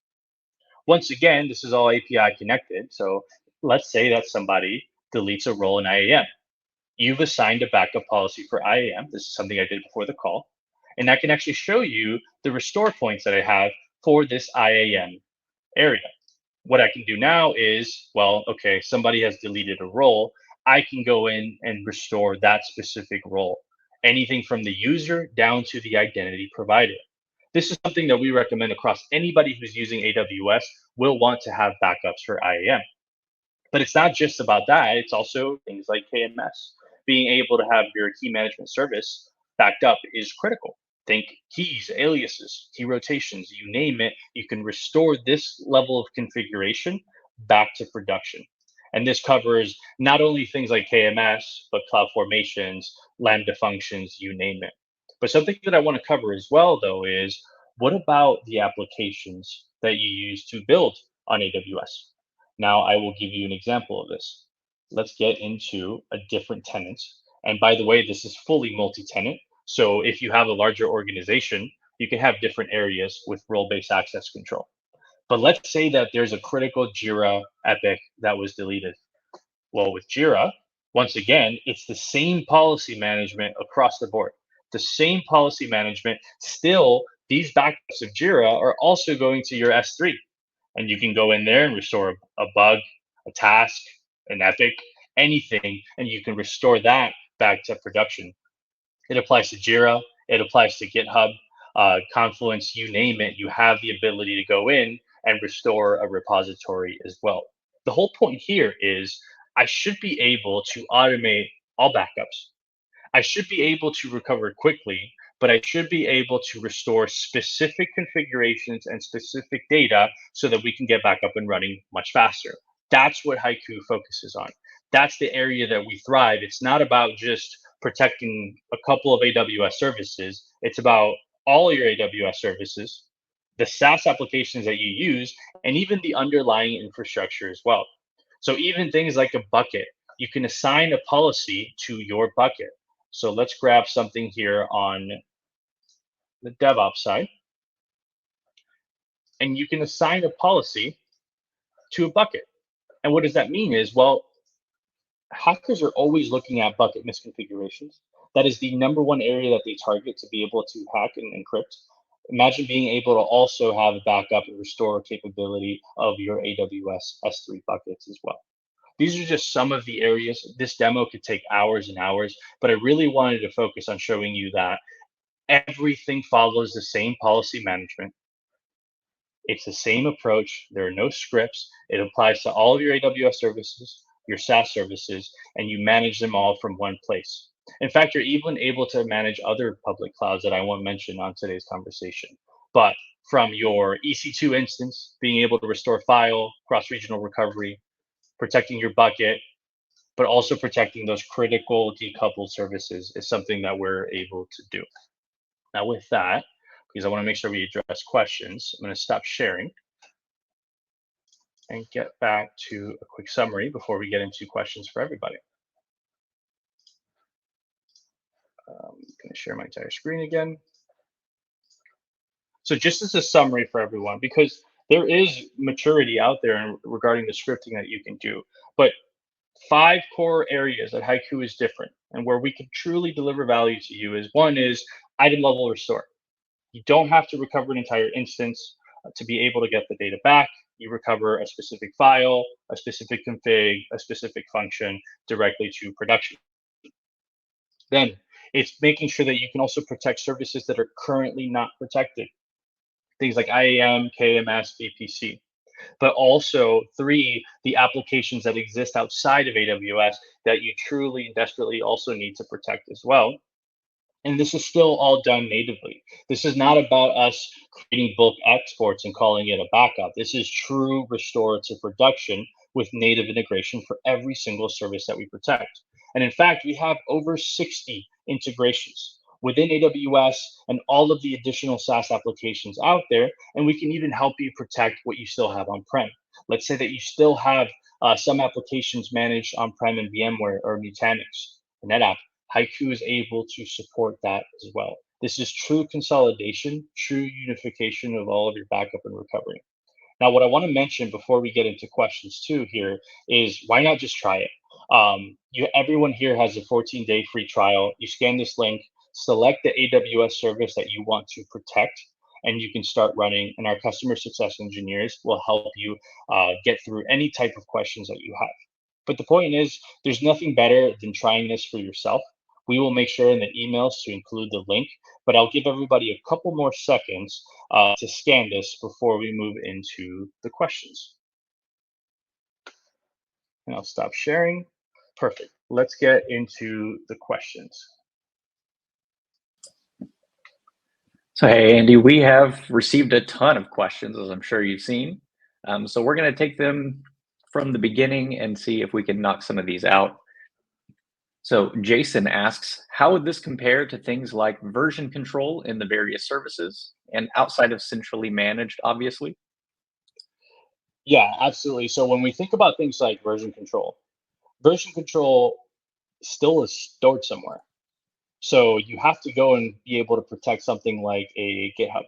Speaker 2: Once again, this is all API connected. So let's say that somebody deletes a role in IAM. You've assigned a backup policy for IAM. This is something I did before the call. And I can actually show you the restore points that I have for this IAM area. What I can do now is, well, okay, somebody has deleted a role. I can go in and restore that specific role, anything from the user down to the identity provider. This is something that we recommend across anybody who's using AWS will want to have backups for IAM. But it's not just about that. It's also things like KMS. Being able to have your key management service backed up is critical. Think keys, aliases, key rotations, you name it. You can restore this level of configuration back to production. And this covers not only things like KMS, but cloud formations, Lambda functions, you name it. But something that I want to cover as well, though, is what about the applications that you use to build on AWS? Now, I will give you an example of this. Let's get into a different tenant. And by the way, this is fully multi-tenant. So if you have a larger organization, you can have different areas with role-based access control. But let's say that there's a critical Jira epic that was deleted. Well, with Jira, once again, it's the same policy management across the board. The same policy management. Still, these backups of Jira are also going to your S3. And you can go in there and restore a bug, a task, an epic, anything, and you can restore that back to production. It applies to Jira, it applies to GitHub, Confluence, you name it. You have the ability to go in and restore a repository as well. The whole point here is I should be able to automate all backups. I should be able to recover quickly, but I should be able to restore specific configurations and specific data so that we can get back up and running much faster. That's what Haiku focuses on. That's the area that we thrive. It's not about just protecting a couple of AWS services, it's about all your AWS services, the SaaS applications that you use, and even the underlying infrastructure as well. So, even things like a bucket, you can assign a policy to your bucket. So let's grab something here on the DevOps side, and you can assign a policy to a bucket. And what does that mean is, well, hackers are always looking at bucket misconfigurations. That is the number one area that they target to be able to hack and encrypt. Imagine being able to also have a backup and restore capability of your AWS S3 buckets as well. These are just some of the areas. This demo could take hours and hours, but I really wanted to focus on showing you that everything follows the same policy management. It's the same approach. There are no scripts. It applies to all of your AWS services, your SaaS services, and you manage them all from one place. In fact, you're even able to manage other public clouds that I won't mention on today's conversation. But from your EC2 instance, being able to restore file, cross-regional recovery, protecting your bucket, but also protecting those critical decoupled services is something that we're able to do. Now with that, because I want to make sure we address questions, I'm going to stop sharing and get back to a quick summary before we get into questions for everybody. I'm going to share my entire screen again. So just as a summary for everyone, because there is maturity out there regarding the scripting that you can do, but 5 core areas that Haiku is different and where we can truly deliver value to you is one is item level restore. You don't have to recover an entire instance to be able to get the data back. You recover a specific file, a specific config, a specific function directly to production. Then it's making sure that you can also protect services that are currently not protected. Things like IAM, KMS, VPC. But also, 3, the applications that exist outside of AWS that you truly and desperately also need to protect as well. And this is still all done natively. This is not about us creating bulk exports and calling it a backup. This is true restore to production with native integration for every single service that we protect. And in fact, we have over 60 integrations within AWS and all of the additional SaaS applications out there. And we can even help you protect what you still have on-prem. Let's say that you still have some applications managed on-prem in VMware or Nutanix or NetApp. Haiku is able to support that as well. This is true consolidation, true unification of all of your backup and recovery. Now, what I want to mention before we get into questions too here is why not just try it? Everyone here has a 14-day free trial. You scan this link, select the AWS service that you want to protect, and you can start running. And our customer success engineers will help you get through any type of questions that you have. But the point is, there's nothing better than trying this for yourself. We will make sure in the emails to include the link, but I'll give everybody a couple more seconds to scan this before we move into the questions. And I'll stop sharing. Perfect. Let's get into the questions.
Speaker 1: So, hey, Andy, we have received a ton of questions, as I'm sure you've seen. So we're going to take them from the beginning and see if we can knock some of these out. So Jason asks, how would this compare to things like version control in the various services and outside of centrally managed, obviously?
Speaker 2: Yeah, absolutely. So when we think about things like version control still is stored somewhere. So you have to go and be able to protect something like a GitHub.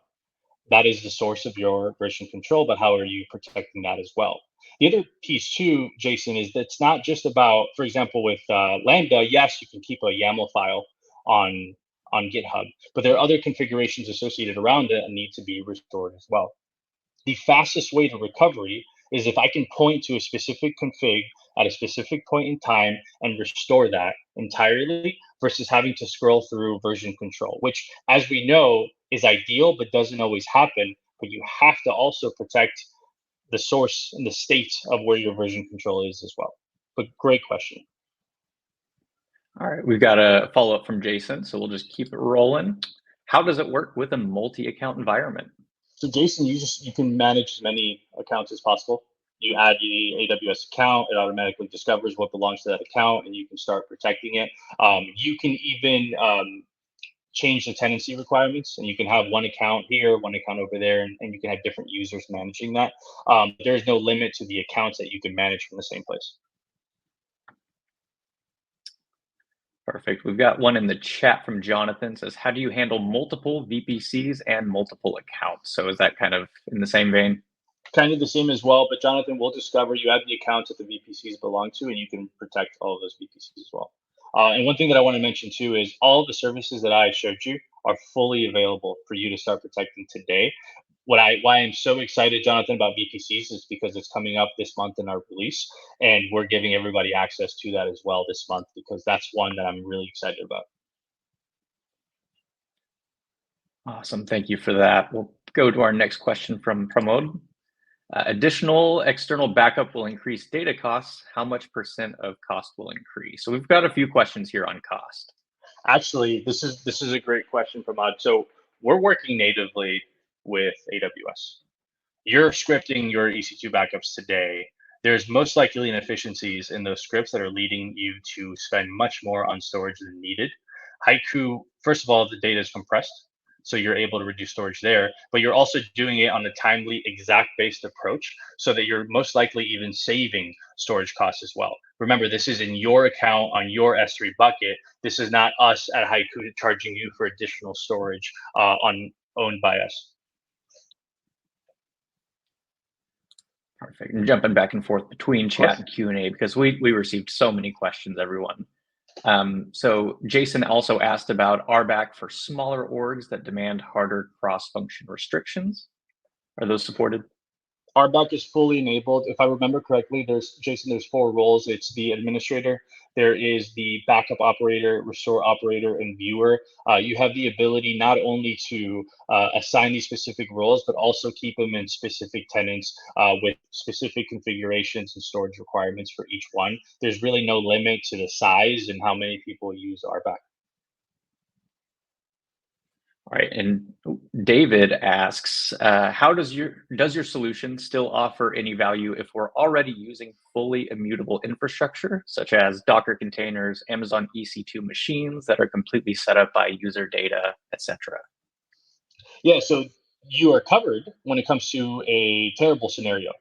Speaker 2: That is the source of your version control, but how are you protecting that as well? The other piece too, Jason, is that it's not just about, for example, with Lambda. Yes, you can keep a YAML file on on GitHub, but there are other configurations associated around it and need to be restored as well. The fastest way to recovery is if I can point to a specific config at a specific point in time and restore that entirely versus having to scroll through version control, which, as we know, is ideal but doesn't always happen. But you have to also protect the source and the state of where your version control is as well. But great question.
Speaker 1: All right, we've got a follow-up from Jason, so we'll just keep it rolling. How does it work with a multi-account environment?
Speaker 2: So Jason, you can manage as many accounts as possible. You add the AWS account, it automatically discovers what belongs to that account, and you can start protecting it. You can even change the tenancy requirements, and you can have one account here, one account over there, and you can have different users managing that. There's no limit to the accounts that you can manage from the same place.
Speaker 1: Perfect. We've got one in the chat from Jonathan. Says, how do you handle multiple VPCs and multiple accounts? So is that kind of in the same vein?
Speaker 2: Kind of the same as well, but Jonathan will discover you have the accounts that the VPCs belong to, and you can protect all of those VPCs as well. And one thing that I want to mention too is all the services that I showed you are fully available for you to start protecting today. Why I'm so excited, Jonathan, about VPCs is because it's coming up this month in our release, and we're giving everybody access to that as well this month because that's one that I'm really excited about.
Speaker 1: Awesome. Thank you for that. We'll go to our next question from Pramod. Additional external backup will increase data costs. How much % of cost will increase? So we've got a few questions here on cost.
Speaker 2: Actually, this is a great question, Pramod. So we're working natively with AWS. You're scripting your EC2 backups today, there's most likely inefficiencies in those scripts that are leading you to spend much more on storage than needed. Haiku, first of all, the data is compressed, so you're able to reduce storage there, but you're also doing it on a timely, exact based approach so that you're most likely even saving storage costs as well. Remember, this is in your account on your S3 bucket. This is not us at Haiku charging you for additional storage on owned by us.
Speaker 1: Perfect. And jumping back and forth between
Speaker 2: Of
Speaker 1: chat
Speaker 2: course.
Speaker 1: and Q&A because we received so many questions, everyone. So Jason also asked about RBAC for smaller orgs that demand harder cross-function restrictions. Are those supported?
Speaker 2: RBAC is fully enabled. If I remember correctly, there's 4 roles. It's the administrator, there is the backup operator, restore operator, and viewer. You have the ability not only to assign these specific roles, but also keep them in specific tenants with specific configurations and storage requirements for each one. There's really no limit to the size and how many people use RBAC.
Speaker 1: All right, and David asks, how does your solution still offer any value if we're already using fully immutable infrastructure, such as Docker containers, Amazon EC2 machines that are completely set up by user data, etc.?
Speaker 2: Yeah, so you are covered when it comes to a terrible scenario.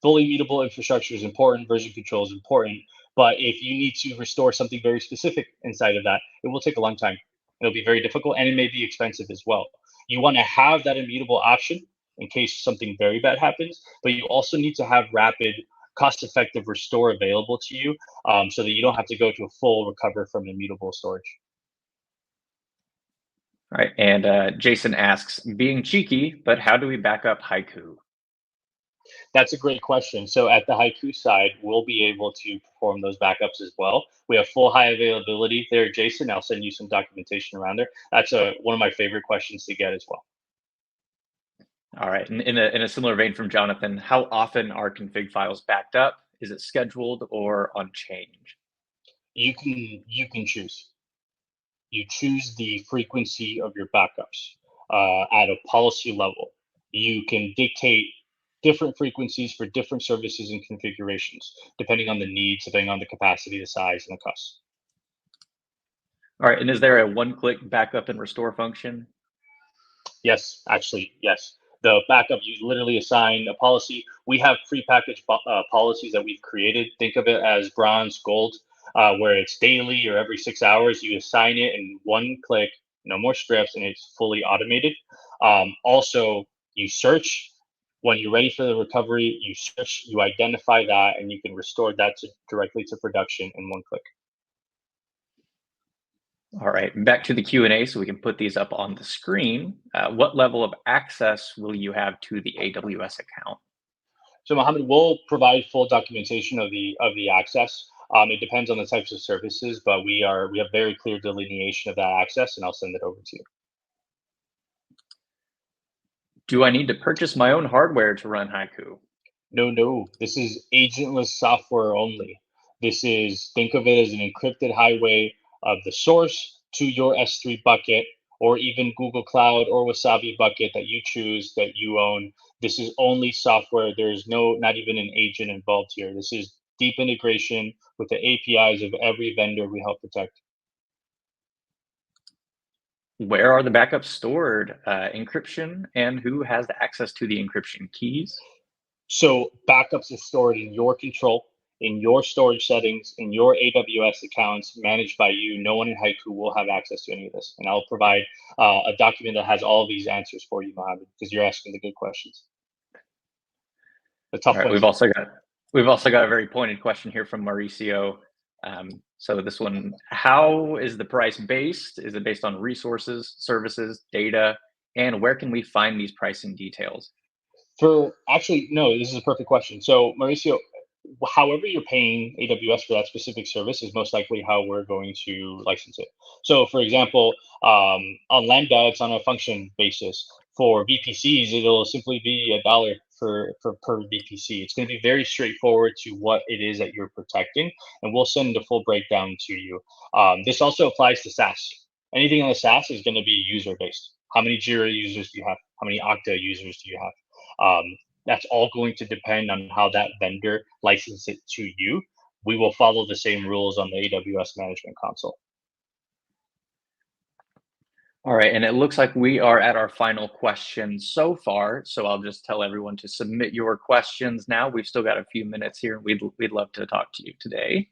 Speaker 2: Fully mutable infrastructure is important, version control is important, but if you need to restore something very specific inside of that, it will take a long time. It'll be very difficult and it may be expensive as well. You want to have that immutable option in case something very bad happens, but you also need to have rapid, cost effective restore available to you so that you don't have to go to a full recover from immutable storage.
Speaker 1: All right, and Jason asks, being cheeky, but how do we back up Haiku?
Speaker 2: That's a great question. So at the Haiku side, we'll be able to perform those backups as well. We have full high availability there, Jason. I'll send you some documentation around there. That's one of my favorite questions to get as well.
Speaker 1: All right, and in a similar vein from Jonathan, how often are config files backed up? Is it scheduled or on change?
Speaker 2: You can choose. You choose the frequency of your backups at a policy level. You can dictate different frequencies for different services and configurations, depending on the needs, depending on the capacity, the size, and the cost.
Speaker 1: All right, and is there a one-click backup and restore function?
Speaker 2: Yes, actually, yes. The backup, you literally assign a policy. We have prepackaged policies that we've created. Think of it as bronze, gold. where it's daily or every 6 hours. You assign it in one click, no more scripts, and it's fully automated. Also, you search when you're ready for the recovery. You search, you identify that, and you can restore that directly to production in one click.
Speaker 1: All right, back to the Q&A so we can put these up on the screen. What level of access will you have to the AWS account?
Speaker 2: So Mohammed will provide full documentation of the access. It depends on the types of services, but we have very clear delineation of that access, and I'll send it over to you.
Speaker 1: Do I need to purchase my own hardware to run Haiku?
Speaker 2: No, this is agentless software only. Think of it as an encrypted highway of the source to your S3 bucket, or even Google Cloud or Wasabi bucket that you choose, that you own. This is only software. There's not even an agent involved here. This is deep integration with the APIs of every vendor we help protect.
Speaker 1: Where are the backups stored? Encryption, and who has the access to the encryption keys?
Speaker 2: So backups are stored in your control, in your storage settings, in your AWS accounts managed by you. No one in Haiku will have access to any of this. And I'll provide a document that has all these answers for you, Mohammed, because you're asking the good questions. The
Speaker 1: All
Speaker 2: tough
Speaker 1: right,
Speaker 2: ones.
Speaker 1: we've also got a very pointed question here from Mauricio. So this one, how is the price based? Is it based on resources, services, data, and where can we find these pricing details?
Speaker 2: No, this is a perfect question. So Mauricio, however you're paying AWS for that specific service is most likely how we're going to license it. So for example, on Lambda, it's on a function basis. For VPCs, it'll simply be $1 for per VPC. It's going to be very straightforward to what it is that you're protecting, and we'll send a full breakdown to you. This also applies to SaaS. Anything on the SaaS is going to be user based. How many Jira users do you have? How many Okta users do you have? That's all going to depend on how that vendor licenses it to you. We will follow the same rules on the AWS Management Console.
Speaker 1: All right, and it looks like we are at our final question so far. So I'll just tell everyone to submit your questions now. We've still got a few minutes here. We'd love to talk to you today.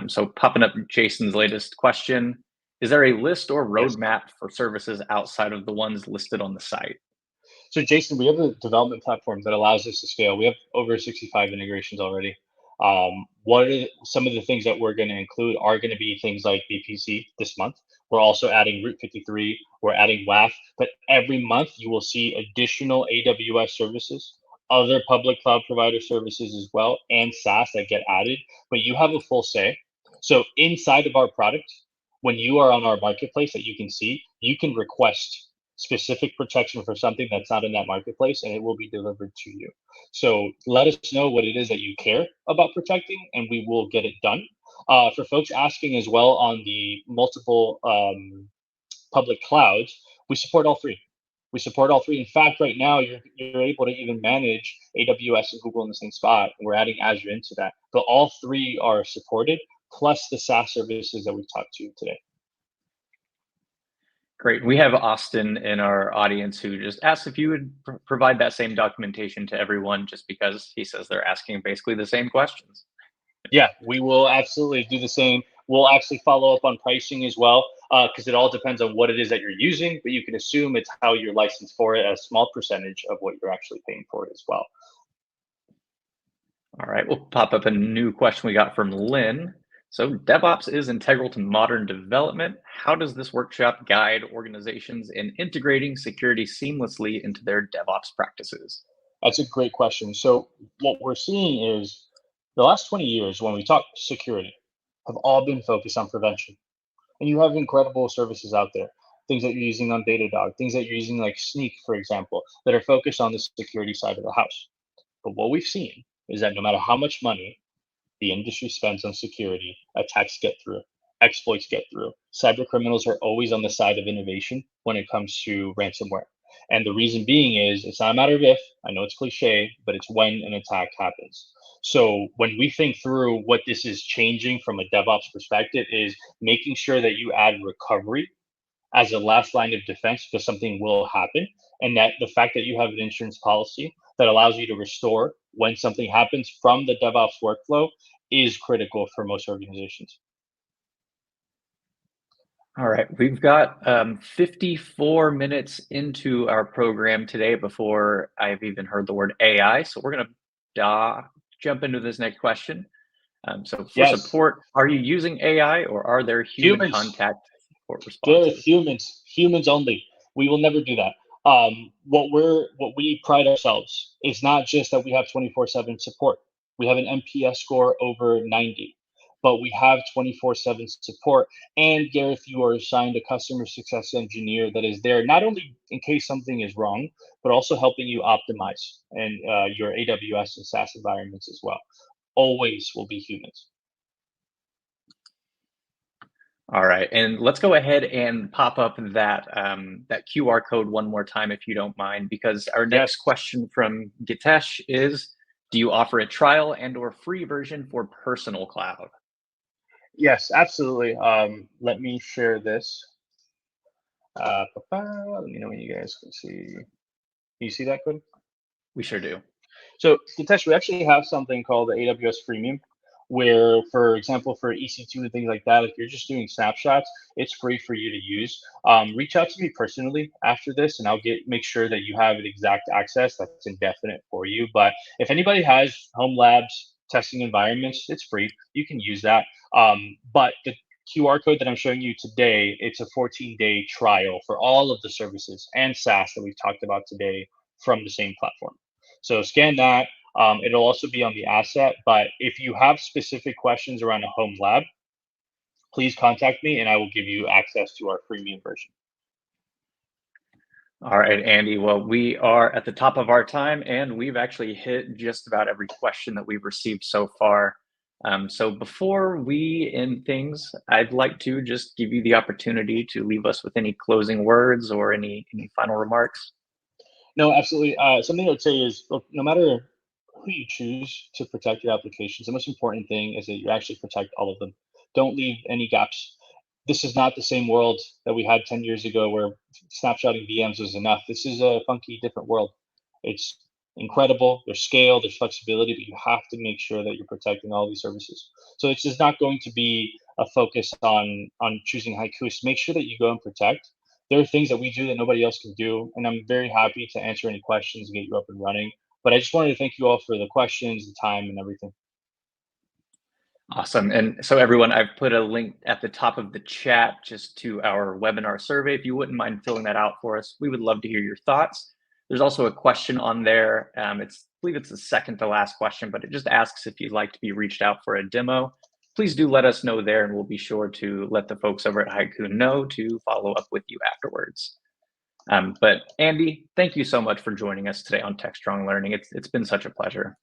Speaker 1: So popping up Jason's latest question, is there a list or
Speaker 2: Yes.
Speaker 1: roadmap for services outside of the ones listed on the site?
Speaker 2: So Jason, we have a development platform that allows us to scale. We have over 65 integrations already. What are some of the things that we're going to include are going to be things like VPC this month. We're also adding Route 53. We're adding WAF. But every month you will see additional AWS services, other public cloud provider services as well, and SaaS that get added. But you have a full say. So inside of our product, when you are on our marketplace that you can see, you can request specific protection for something that's not in that marketplace, and it will be delivered to you. So let us know what it is that you care about protecting, and we will get it done. For folks asking as well on the multiple public clouds, we support all three. We support all three. In fact, right now you're able to even manage AWS and Google in the same spot. We're adding Azure into that, but all three are supported, plus the SaaS services that we talked to today.
Speaker 1: Great. We have Austin in our audience who just asked if you would provide that same documentation to everyone, just because he says they're asking basically the same questions.
Speaker 2: Yeah, we will absolutely do the same. We'll actually follow up on pricing as well, because it all depends on what it is that you're using, but you can assume it's how you're licensed for it, a small percentage of what you're actually paying for it as well.
Speaker 1: All right, we'll pop up a new question we got from Lynn. So DevOps is integral to modern development. How does this workshop guide organizations in integrating security seamlessly into their DevOps practices?
Speaker 2: That's a great question. So what we're seeing is the last 20 years when we talk security have all been focused on prevention. And you have incredible services out there, things that you're using on Datadog, things that you're using like Sneak, for example, that are focused on the security side of the house. But what we've seen is that no matter how much money the industry spends on security, attacks get through, exploits get through. Cyber criminals are always on the side of innovation when it comes to ransomware. And the reason being is it's not a matter of if, I know it's cliche, but it's when an attack happens. So when we think through what this is changing from a DevOps perspective is making sure that you add recovery as a last line of defense because something will happen. And that the fact that you have an insurance policy that allows you to restore when something happens from the DevOps workflow is critical for most organizations.
Speaker 1: All right, we've got 54 minutes into our program today before I've even heard the word AI. So we're going to jump into this next question. So for
Speaker 2: Yes,
Speaker 1: support, are you using AI or are there human
Speaker 2: humans.
Speaker 1: contact support
Speaker 2: They're
Speaker 1: responses?
Speaker 2: humans only. We will never do that. What we pride ourselves is not just that we have 24/7 support. We have an NPS score over 90, but we have 24/7 support. And Gareth, you are assigned a customer success engineer that is there not only in case something is wrong, but also helping you optimize and your AWS and SaaS environments as well. Always will be humans.
Speaker 1: All right, and let's go ahead and pop up that QR code one more time, if you don't mind, because our next
Speaker 2: Yes.
Speaker 1: question from Gitesh is, do you offer a trial and/or free version for personal cloud?
Speaker 2: Yes, absolutely. Let me share this. Let me know when you guys can see. You see that, Cody?
Speaker 1: We sure do.
Speaker 2: So, Hitesh, we actually have something called the AWS Freemium, where, for example, for EC2 and things like that, if you're just doing snapshots, it's free for you to use. Reach out to me personally after this, and I'll make sure that you have an exact access that's indefinite for you. But if anybody has home labs, testing environments, it's free. You can use that. But the QR code that I'm showing you today, it's a 14-day trial for all of the services and SaaS that we've talked about today from the same platform. So scan that. It'll also be on the asset. But if you have specific questions around a home lab, please contact me and I will give you access to our freemium version.
Speaker 1: All right, Andy. Well, we are at the top of our time, and we've actually hit just about every question that we've received so far. So before we end things, I'd like to just give you the opportunity to leave us with any closing words or any final remarks.
Speaker 2: No, absolutely. Something I would say is, look, no matter who you choose to protect your applications, the most important thing is that you actually protect all of them. Don't leave any gaps. This is not the same world that we had 10 years ago where snapshotting VMs was enough. This is a funky, different world. It's incredible. There's scale, there's flexibility, but you have to make sure that you're protecting all these services. So it's just not going to be a focus on choosing Haiku. So make sure that you go and protect. There are things that we do that nobody else can do, and I'm very happy to answer any questions and get you up and running. But I just wanted to thank you all for the questions, the time, and everything.
Speaker 1: Awesome. And so everyone, I've put a link at the top of the chat just to our webinar survey. If you wouldn't mind filling that out for us, we would love to hear your thoughts. There's also a question on there. I believe it's the second to last question, but it just asks if you'd like to be reached out for a demo. Please do let us know there, and we'll be sure to let the folks over at Haiku know to follow up with you afterwards. But Andy, thank you so much for joining us today on Techstrong Learning. It's been such a pleasure.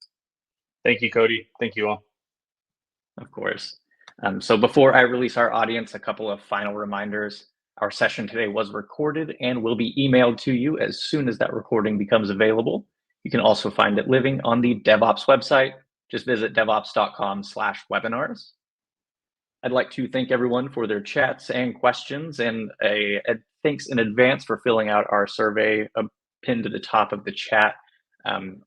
Speaker 2: Thank you, Cody. Thank you all.
Speaker 1: Of course. So before I release our audience, a couple of final reminders. Our session today was recorded and will be emailed to you as soon as that recording becomes available. You can also find it living on the DevOps website. Just visit devops.com/webinars. I'd like to thank everyone for their chats and questions, and a thanks in advance for filling out our survey pinned to the top of the chat.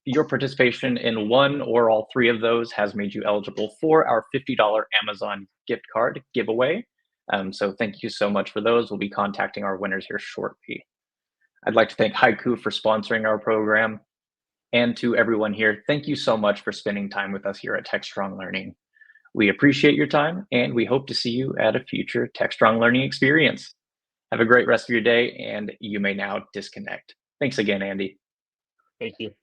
Speaker 1: Your participation in one or all three of those has made you eligible for our $50 Amazon gift card giveaway. So thank you so much for those. We'll be contacting our winners here shortly. I'd like to thank Haiku for sponsoring our program. And to everyone here, thank you so much for spending time with us here at Techstrong Learning. We appreciate your time, and we hope to see you at a future Techstrong Learning experience. Have a great rest of your day, and you may now disconnect. Thanks again, Andy.
Speaker 2: Thank you.